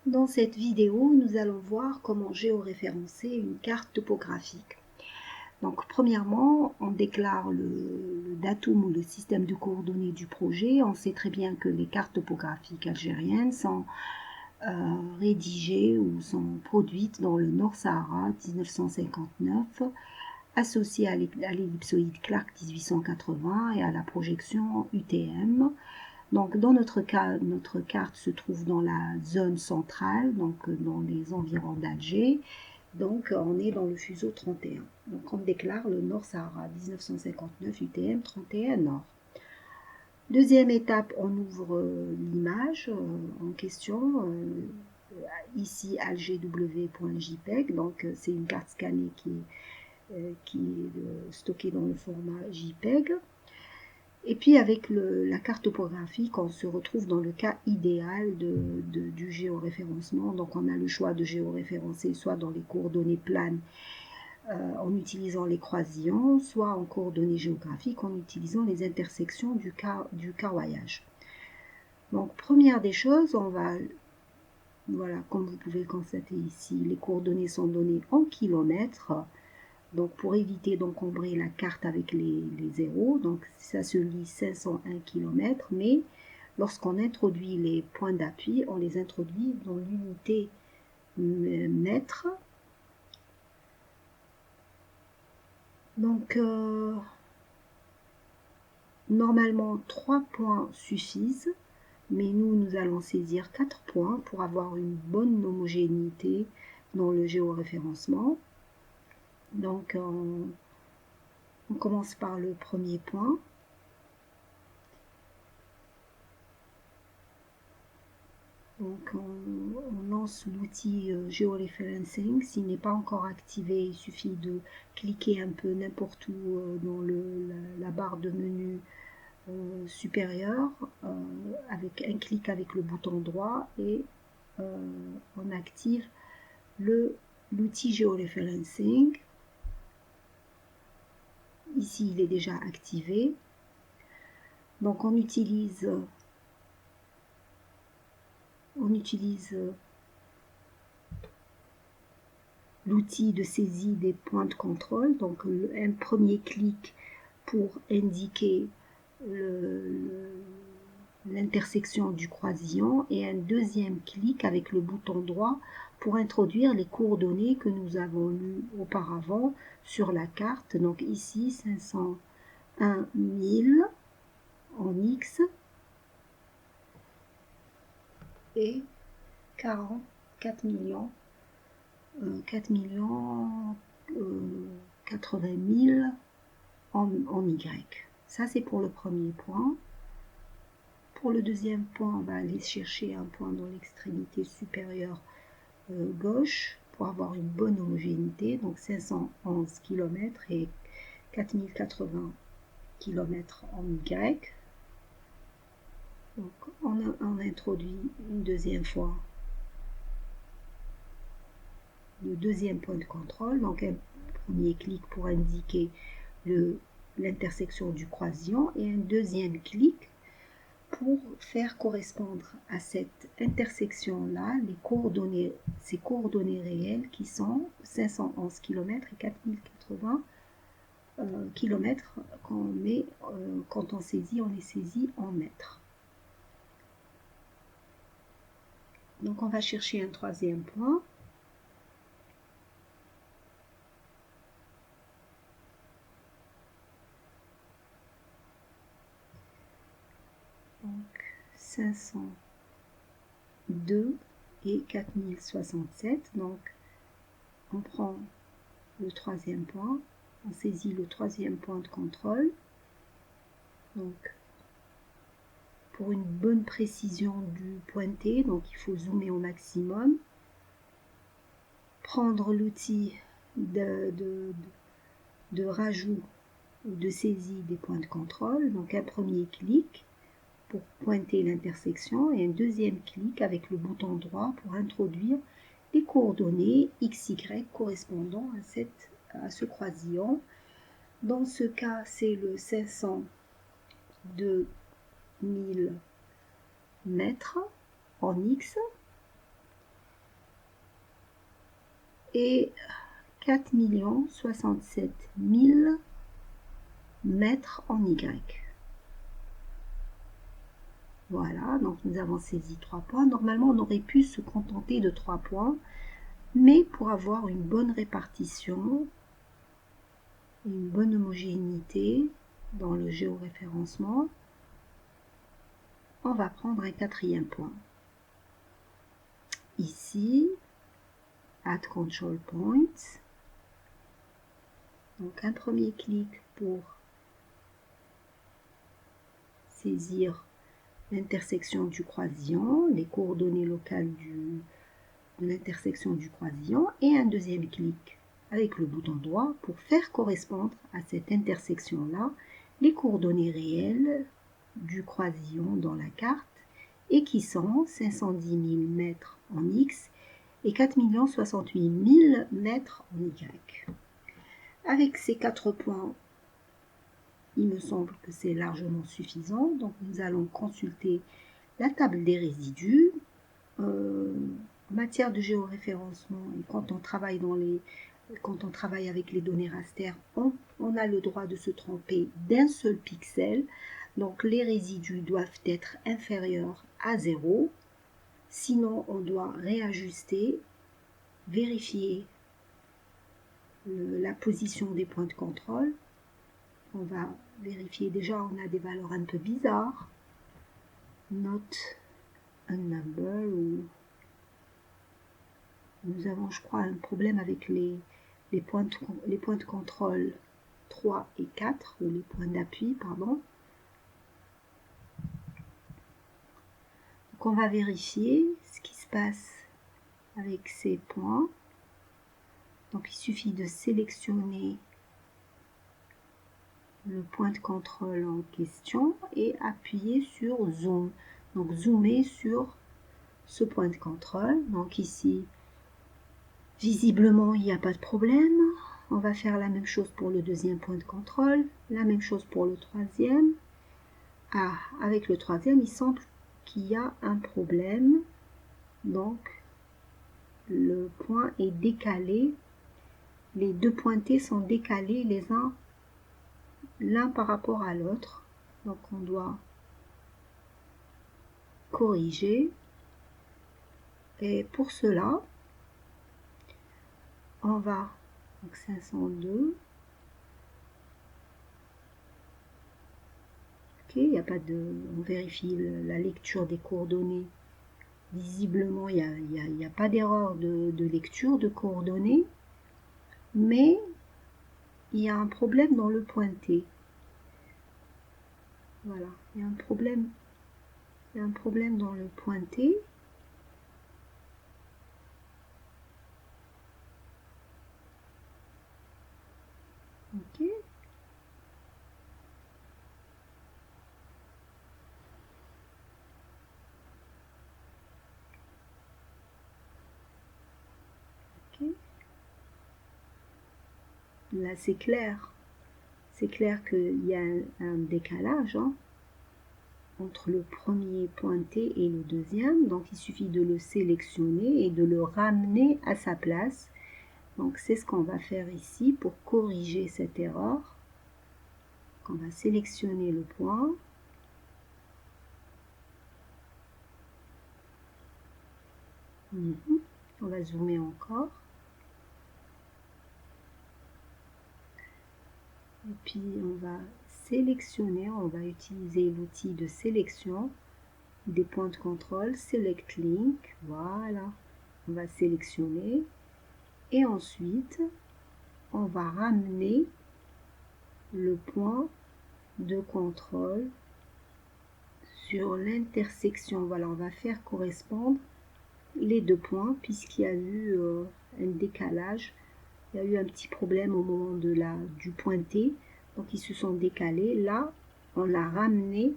Dans cette vidéo, nous allons voir comment géoréférencer une carte topographique. Donc, premièrement, on déclare le datum ou le système de coordonnées du projet. On sait très bien que les cartes topographiques algériennes sont rédigées ou sont produites dans le Nord Sahara 1959, associées à l'ellipsoïde Clark 1880 et à la projection UTM. Donc, dans notre cas, notre carte se trouve dans la zone centrale, donc dans les environs d'Alger. Donc, on est dans le fuseau 31. Donc, on déclare le Nord Sahara 1959 UTM 31 Nord. Deuxième étape, on ouvre l'image en question. Ici, algw.jpeg. Donc, c'est une carte scannée qui est stockée dans le format JPEG. Et puis avec la carte topographique, on se retrouve dans le cas idéal du géoréférencement. Donc on a le choix de géoréférencer soit dans les coordonnées planes en utilisant les croisillons, soit en coordonnées géographiques en utilisant les intersections du carroyage. Donc première des choses, on va, voilà, comme vous pouvez le constater ici, les coordonnées sont données en kilomètres. Donc pour éviter d'encombrer la carte avec les zéros, donc ça se lit 501 km, mais lorsqu'on introduit les points d'appui, on les introduit dans l'unité mètre. Donc normalement 3 points suffisent, mais nous allons saisir 4 points pour avoir une bonne homogénéité dans le géoréférencement. Donc on commence par le premier point. Donc on lance l'outil géoreferencing. S'il n'est pas encore activé, il suffit de cliquer un peu n'importe où dans la barre de menu supérieure avec un clic avec le bouton droit et on active l'outil géoreferencing. Ici il est déjà activé. Donc on utilise l'outil de saisie des points de contrôle, donc un premier clic pour indiquer l'intersection du croisillon et un deuxième clic avec le bouton droit pour introduire les coordonnées que nous avons lues auparavant sur la carte. Donc ici 501 000 en X et 44 millions 80 000 en Y. Ça, c'est pour le premier point. Pour le deuxième point, on va aller chercher un point dans l'extrémité supérieure gauche pour avoir une bonne homogénéité. Donc 511 km et 4080 km en Y. Donc on introduit une deuxième fois le deuxième point de contrôle. Donc un premier clic pour indiquer l'intersection du croisillon et un deuxième clic pour faire correspondre à cette intersection-là ces coordonnées réelles qui sont 511 km et 4080 km quand on saisit, on les saisit en mètres. Donc on va chercher un troisième point. Donc 502 et 4067. Donc on prend le troisième point, on saisit le troisième point de contrôle. Donc pour une bonne précision du pointé, donc il faut zoomer au maximum, prendre l'outil de rajout ou de saisie des points de contrôle, donc un premier clic pour pointer l'intersection et un deuxième clic avec le bouton droit pour introduire les coordonnées XY correspondant à ce croisillon. Dans ce cas, c'est le 502 000 mètres en X. et 4 067 000 mètres en Y. Voilà, donc nous avons saisi 3 points. Normalement, on aurait pu se contenter de 3 points, mais pour avoir une bonne répartition, une bonne homogénéité dans le géoréférencement, on va prendre un 4e point. Ici, Add Control Points. Donc un premier clic pour saisir l'intersection du croisillon, les coordonnées locales de l'intersection du croisillon, et un deuxième clic avec le bouton droit pour faire correspondre à cette intersection-là les coordonnées réelles du croisillon dans la carte, et qui sont 510 000 mètres en X et 4 068 000 mètres en Y. Avec ces 4 points, il me semble que c'est largement suffisant. Donc nous allons consulter la table des résidus. En matière de géoréférencement, et quand on travaille avec les données raster, on a le droit de se tromper d'un seul pixel. Donc les résidus doivent être inférieurs à 0. Sinon, on doit réajuster, vérifier la position des points de contrôle. On va vérifier, déjà on a des valeurs un peu bizarres. Note a number, ou nous avons, je crois, un problème avec les points de contrôle 3 et 4, ou les points d'appui, pardon. Donc on va vérifier ce qui se passe avec ces points. Donc il suffit de sélectionner le point de contrôle en question et appuyer sur Zoom. Donc zoomer sur ce point de contrôle. Donc ici, visiblement, il n'y a pas de problème. On va faire la même chose pour le deuxième point de contrôle, la même chose pour le troisième. Ah, avec le troisième, il semble qu'il y a un problème. Donc, le point est décalé. Les deux pointés sont décalés les uns l'un par rapport à l'autre. Donc, on doit corriger. Et pour cela, on va, donc 502. Ok, il n'y a pas de, on vérifie la lecture des coordonnées. Visiblement, il n'y a pas d'erreur de lecture de coordonnées, mais il y a un problème dans le pointé. Voilà, il y a un problème dans le pointé. Ok. Ok. Là, c'est clair. C'est clair qu'il y a un décalage entre le premier pointé et le deuxième. Donc, il suffit de le sélectionner et de le ramener à sa place. Donc, c'est ce qu'on va faire ici pour corriger cette erreur. On va sélectionner le point. On va zoomer encore. Et puis, on va sélectionner, on va utiliser l'outil de sélection des points de contrôle, Select Link, voilà, on va sélectionner et ensuite on va ramener le point de contrôle sur l'intersection. Voilà, on va faire correspondre les deux points puisqu'il y a eu un décalage, il y a eu un petit problème au moment du pointé, donc ils se sont décalés. Là, on l'a ramené,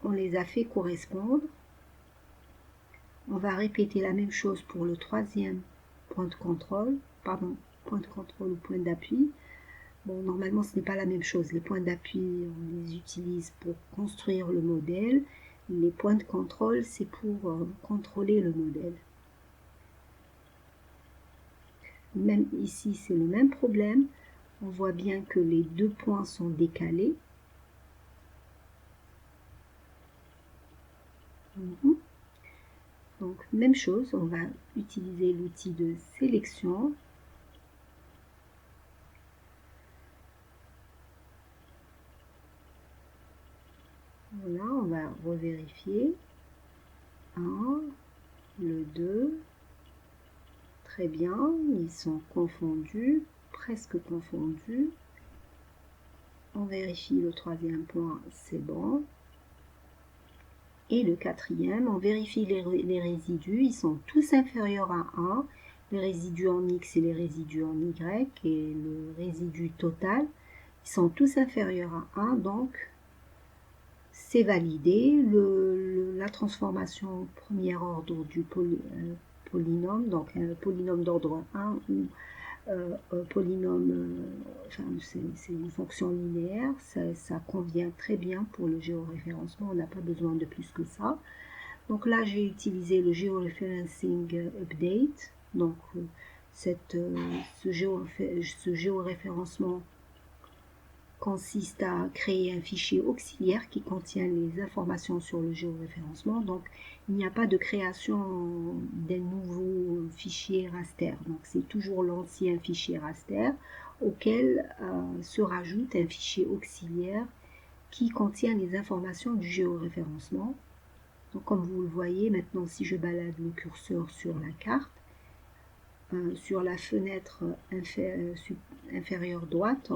on les a fait correspondre. On va répéter la même chose pour le troisième point de contrôle, point de contrôle ou point d'appui. Bon, normalement, ce n'est pas la même chose. Les points d'appui, on les utilise pour construire le modèle. Les points de contrôle, c'est pour contrôler le modèle. même ici c'est le même problème. On voit bien que les deux points sont décalés. Donc même chose, on va utiliser l'outil de sélection. Voilà, on va revérifier. 1, le 2. Très bien, ils sont confondus, presque confondus. On vérifie le troisième point, c'est bon. Et le quatrième, on vérifie les résidus, ils sont tous inférieurs à 1. Les résidus en X et les résidus en Y et le résidu total, ils sont tous inférieurs à 1, donc c'est validé. La transformation premier ordre du polynôme, donc un polynôme d'ordre 1 ou polynôme, enfin c'est une fonction linéaire, ça convient très bien pour le géoréférencement, on n'a pas besoin de plus que ça. Donc là j'ai utilisé le Georeferencing Update, donc ce géoréférencement consiste à créer un fichier auxiliaire qui contient les informations sur le géoréférencement. Donc, il n'y a pas de création d'un nouveau fichier raster. Donc, c'est toujours l'ancien fichier raster auquel se rajoute un fichier auxiliaire qui contient les informations du géoréférencement. Donc, comme vous le voyez, maintenant, si je balade le curseur sur la carte, sur la fenêtre inférieure droite,